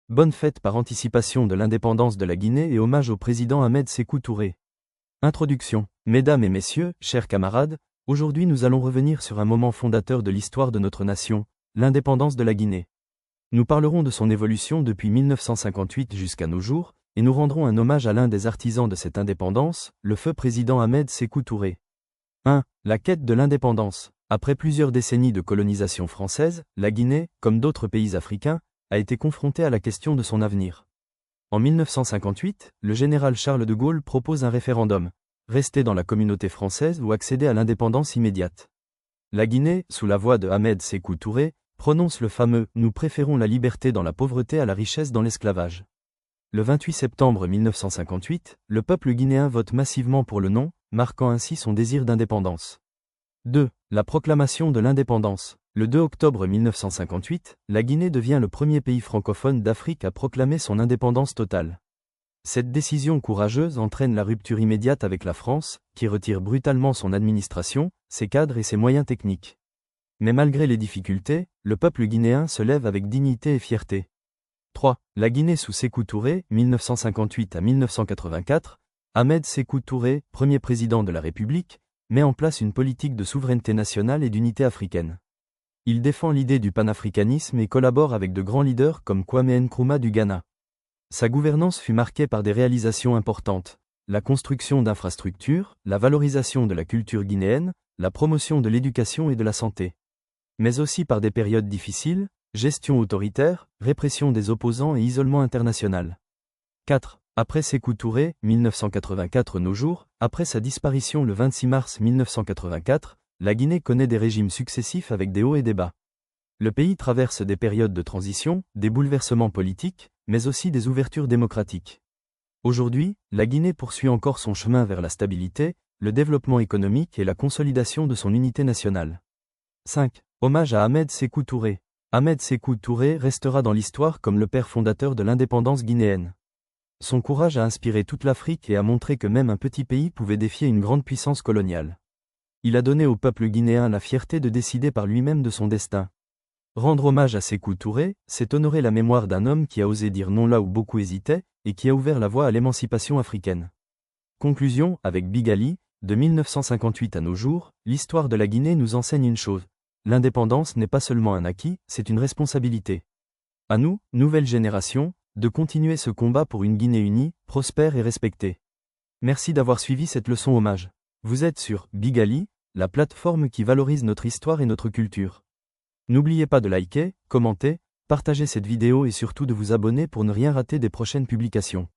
Bonne fête par anticipation de l'indépendance de la Guinée et hommage au président Ahmed Sékou Touré. Introduction. Mesdames et messieurs, chers camarades, aujourd'hui nous allons revenir sur un moment fondateur de l'histoire de notre nation, l'indépendance de la Guinée. Nous parlerons de son évolution depuis 1958 jusqu'à nos jours, et nous rendrons un hommage à l'un des artisans de cette indépendance, le feu président Ahmed Sékou Touré. 1. La quête de l'indépendance. Après plusieurs décennies de colonisation française, la Guinée, comme d'autres pays africains, a été confrontée à la question de son avenir. En 1958, le général Charles de Gaulle propose un référendum, rester dans la communauté française ou accéder à l'indépendance immédiate. La Guinée, sous la voix de Ahmed Sékou Touré, prononce le fameux « Nous préférons la liberté dans la pauvreté à la richesse dans l'esclavage ». Le 28 septembre 1958, le peuple guinéen vote massivement pour le non, marquant ainsi son désir d'indépendance. 2. La proclamation de l'indépendance. Le 2 octobre 1958, la Guinée devient le premier pays francophone d'Afrique à proclamer son indépendance totale. Cette décision courageuse entraîne la rupture immédiate avec la France, qui retire brutalement son administration, ses cadres et ses moyens techniques. Mais malgré les difficultés, le peuple guinéen se lève avec dignité et fierté. 3. La Guinée sous Sékou Touré, 1958 à 1984, Ahmed Sékou Touré, premier président de la République, met en place une politique de souveraineté nationale et d'unité africaine. Il défend l'idée du panafricanisme et collabore avec de grands leaders comme Kwame Nkrumah du Ghana. Sa gouvernance fut marquée par des réalisations importantes, la construction d'infrastructures, la valorisation de la culture guinéenne, la promotion de l'éducation et de la santé. Mais aussi par des périodes difficiles, gestion autoritaire, répression des opposants et isolement international. 4. Après Sékou Touré, 1984 nos jours, après sa disparition le 26 mars 1984, la Guinée connaît des régimes successifs avec des hauts et des bas. Le pays traverse des périodes de transition, des bouleversements politiques, mais aussi des ouvertures démocratiques. Aujourd'hui, la Guinée poursuit encore son chemin vers la stabilité, le développement économique et la consolidation de son unité nationale. 5. Hommage à Ahmed Sékou Touré. Ahmed Sékou Touré restera dans l'histoire comme le père fondateur de l'indépendance guinéenne. Son courage a inspiré toute l'Afrique et a montré que même un petit pays pouvait défier une grande puissance coloniale. Il a donné au peuple guinéen la fierté de décider par lui-même de son destin. Rendre hommage à Sékou Touré, c'est honorer la mémoire d'un homme qui a osé dire non là où beaucoup hésitaient, et qui a ouvert la voie à l'émancipation africaine. Conclusion, avec Big Ali, de 1958 à nos jours, l'histoire de la Guinée nous enseigne une chose. L'indépendance n'est pas seulement un acquis, c'est une responsabilité. À nous, nouvelle génération, de continuer ce combat pour une Guinée unie, prospère et respectée. Merci d'avoir suivi cette leçon hommage. Vous êtes sur Big Ali, la plateforme qui valorise notre histoire et notre culture. N'oubliez pas de liker, commenter, partager cette vidéo et surtout de vous abonner pour ne rien rater des prochaines publications.